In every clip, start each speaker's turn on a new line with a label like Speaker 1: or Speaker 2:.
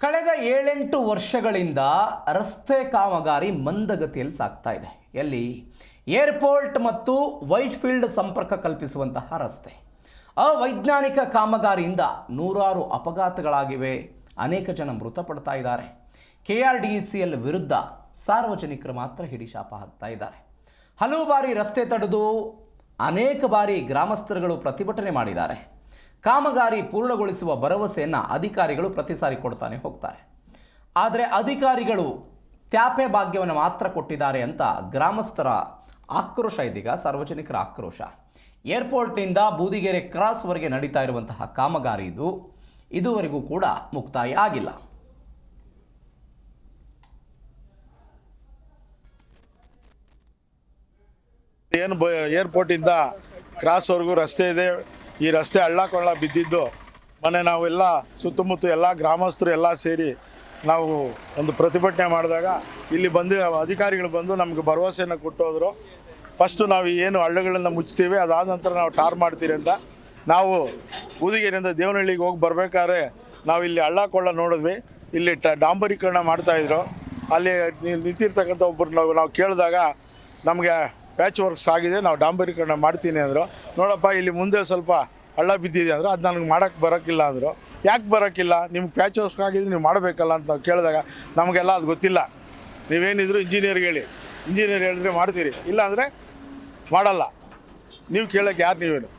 Speaker 1: ಕಳೆದ 7-8 ವರ್ಷಗಳಿಂದ ರಸ್ತೆ ಕಾಮಗಾರಿ ಮಂದಗತಿಯಲ್ಲಿ ಸಾಗ್ತಾ ಇದೆ. ಎಲ್ಲಿ ಏರ್ಪೋರ್ಟ್ ಮತ್ತು ವೈಟ್ ಫೀಲ್ಡ್ ಸಂಪರ್ಕ ಕಲ್ಪಿಸುವಂತಹ ರಸ್ತೆ ಅವೈಜ್ಞಾನಿಕ ಕಾಮಗಾರಿಯಿಂದ ನೂರಾರು ಅಪಘಾತಗಳಾಗಿವೆ. ಅನೇಕ ಜನ ಮೃತಪಡ್ತಾ ಇದ್ದಾರೆ. KRDCL ವಿರುದ್ಧ ಸಾರ್ವಜನಿಕರು ಮಾತ್ರ ಹಿಡಿಶಾಪ ಹಾಕ್ತಾ ಇದ್ದಾರೆ. ಹಲವು ಬಾರಿ ರಸ್ತೆ ತಡೆದು ಅನೇಕ ಬಾರಿ ಗ್ರಾಮಸ್ಥರುಗಳು ಪ್ರತಿಭಟನೆ ಮಾಡಿದ್ದಾರೆ. ಕಾಮಗಾರಿ ಪೂರ್ಣಗೊಳಿಸುವ ಭರವಸೆಯನ್ನು ಅಧಿಕಾರಿಗಳು ಪ್ರತಿ ಸಾರಿ ಕೊಡ್ತಾನೆ ಹೋಗ್ತಾರೆ. ಆದರೆ ಅಧಿಕಾರಿಗಳು ತ್ಯಾಪೆ ಭಾಗ್ಯವನ್ನು ಮಾತ್ರ ಕೊಟ್ಟಿದ್ದಾರೆ ಅಂತ ಗ್ರಾಮಸ್ಥರ ಆಕ್ರೋಶ. ಇದೀಗ ಸಾರ್ವಜನಿಕರ ಆಕ್ರೋಶ. ಏರ್ಪೋರ್ಟ್ನಿಂದ ಬೂದಿಗೆರೆ ಕ್ರಾಸ್ವರೆಗೆ ನಡೀತಾ ಇರುವಂತಹ ಕಾಮಗಾರಿ ಇದುವರೆಗೂ ಕೂಡ ಮುಕ್ತಾಯ ಆಗಿಲ್ಲ.
Speaker 2: ಏನು ಏರ್ಪೋರ್ಟಿಂದ ಕ್ರಾಸ್ವರೆಗೂ ರಸ್ತೆ ಇದೆ. ಈ ರಸ್ತೆ ಹಳ್ಳ ಕೊಳ್ಳ ಬಿದ್ದಿದ್ದು ಮೊನ್ನೆ ನಾವೆಲ್ಲ ಸುತ್ತಮುತ್ತ ಎಲ್ಲ ಗ್ರಾಮಸ್ಥರು ಎಲ್ಲ ಸೇರಿ ನಾವು ಒಂದು ಪ್ರತಿಭಟನೆ ಮಾಡಿದಾಗ ಇಲ್ಲಿ ಬಂದು ಅಧಿಕಾರಿಗಳು ಬಂದು ನಮಗೆ ಭರವಸೆಯನ್ನು ಕೊಟ್ಟೋದ್ರು. ಫಸ್ಟು ನಾವು ಏನು ಹಳ್ಳಗಳನ್ನು ಮುಚ್ತೀವಿ, ಅದಾದ ನಂತರ ನಾವು ಟಾರ್ ಮಾಡ್ತೀರಿ ಅಂತ. ನಾವು ಬೂದಿಗೆರೆಯಿಂದ ದೇವನಹಳ್ಳಿಗೆ ಹೋಗಿ ಬರಬೇಕಾದ್ರೆ ನಾವು ಇಲ್ಲಿ ಹಳ್ಳ ಕೊಳ್ಳ ನೋಡಿದ್ವಿ. ಇಲ್ಲಿ ಡಾಂಬರೀಕರಣ ಮಾಡ್ತಾಯಿದ್ರು. ಅಲ್ಲಿ ನಿಂತಿರ್ತಕ್ಕಂಥ ಒಬ್ಬರು ನಾವು ಕೇಳಿದಾಗ ನಮಗೆ ಪ್ಯಾಚ್ ವರ್ಕ್ಸ್ ಆಗಿದೆ, ನಾವು ಡಾಂಬರೀಕರಣ ಮಾಡ್ತೀನಿ ಅಂದರು. ನೋಡಪ್ಪ ಇಲ್ಲಿ ಮುಂದೆ ಸ್ವಲ್ಪ ಹಳ್ಳ ಬಿದ್ದಿದೆ ಅಂದರು. ಅದು ನನಗೆ ಮಾಡೋಕ್ಕೆ ಬರೋಕ್ಕಿಲ್ಲ ಅಂದರು. ಯಾಕೆ ಬರೋಕ್ಕಿಲ್ಲ? ನಿಮ್ಗೆ ಪ್ಯಾಚ್ ವರ್ಕ್ಸ್ ಆಗಿದ್ರೆ ನೀವು ಮಾಡಬೇಕಲ್ಲ ಅಂತ ನಾವು ಕೇಳಿದಾಗ ನಮಗೆಲ್ಲ ಅದು ಗೊತ್ತಿಲ್ಲ, ನೀವೇನಿದ್ರು ಇಂಜಿನಿಯರ್ಗೆ ಹೇಳಿ, ಇಂಜಿನಿಯರ್ ಹೇಳಿದ್ರೆ ಮಾಡ್ತೀರಿ, ಇಲ್ಲ ಅಂದರೆ ಮಾಡಲ್ಲ. ನೀವು ಕೇಳೋಕ್ಕೆ ಯಾರು ನೀವೇನು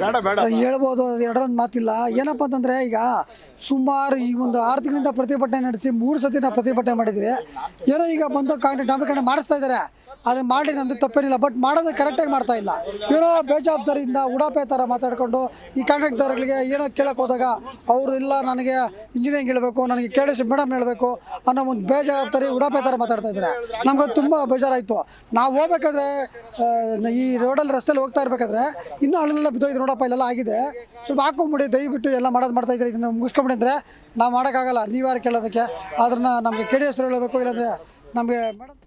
Speaker 2: ಬೇಡ ಬೇಡ
Speaker 3: ಹೇಳ್ಬೋದು. ಎರಡರೊಂದು ಮಾತಿಲ್ಲ. ಏನಪ್ಪ ಅಂತಂದರೆ ಈಗ ಸುಮಾರು ಈ ಒಂದು 6 ತಿಂಗಳಿಂದ ಪ್ರತಿಭಟನೆ ನಡೆಸಿ 3 ಸತಿ ನಾವು ಪ್ರತಿಭಟನೆ ಮಾಡಿದ್ರಿ. ಏನೋ ಈಗ ಬಂದು ಡಾಂಬರೀಕರಣ ಮಾಡಿಸ್ತಾ ಇದ್ದಾರೆ. ಅದನ್ನು ಮಾಡಿ ನಮ್ಮದು ತಪ್ಪೇನಿಲ್ಲ, ಬಟ್ ಮಾಡೋದು ಕರೆಕ್ಟಾಗಿ ಮಾಡ್ತಾ ಇಲ್ಲ. ಏನೋ ಬೇಜವಾಬ್ದಾರಿಯಿಂದ ಉಡಾಪೆ ಥರ ಮಾತಾಡಿಕೊಂಡು ಈ ಕಾಂಟ್ರಾಕ್ಟರ್ಗಳಿಗೆ ಏನೋ ಕೇಳಕ್ಕೆ ಹೋದಾಗ ಅವರು ಇಲ್ಲ ನನಗೆ ಇಂಜಿನಿಯರಿಂಗ್ ಹೇಳಬೇಕು, ನನಗೆ KDC ಮೇಡಮ್ ಹೇಳಬೇಕು ಅನ್ನೋ ಒಂದು ಬೇಜವಾಬ್ದಾರಿ ಉಡಾಪೆ ಥರ ಮಾತಾಡ್ತಾ ಇದ್ದಾರೆ. ನಮ್ಗೆ ತುಂಬ ಬೇಜಾರಾಯಿತು. ನಾವು ಹೋಗ್ಬೇಕಾದ್ರೆ ಈ ರೋಡಲ್ಲಿ ರಸ್ತೆಯಲ್ಲಿ ಹೋಗ್ತಾ ಇರಬೇಕಾದ್ರೆ ಇನ್ನೂ ಹಳ್ಳೆಲ್ಲ ಬಿದ್ದೋಯ್ತು. ನೋಡಪ್ಪ ಇಲ್ಲೆಲ್ಲ ಆಗಿದೆ, ಸ್ವಲ್ಪ ಹಾಕೊಂಬಿಡಿ ದಯವಿಟ್ಟು, ಎಲ್ಲ ಮಾಡ್ತಾ ಇದ್ದಾರೆ, ಇದನ್ನು ಮುಗಿಸ್ಕೊಂಬಿಡಿ ಅಂದರೆ ನಾವು ಮಾಡೋಕ್ಕಾಗಲ್ಲ. ನೀವ್ಯಾರು ಕೇಳೋದಕ್ಕೆ? ಅದನ್ನು ನಮಗೆ KDS ಹೇಳಬೇಕು, ಇಲ್ಲಾಂದರೆ ನಮಗೆ ಮೇಡಮ್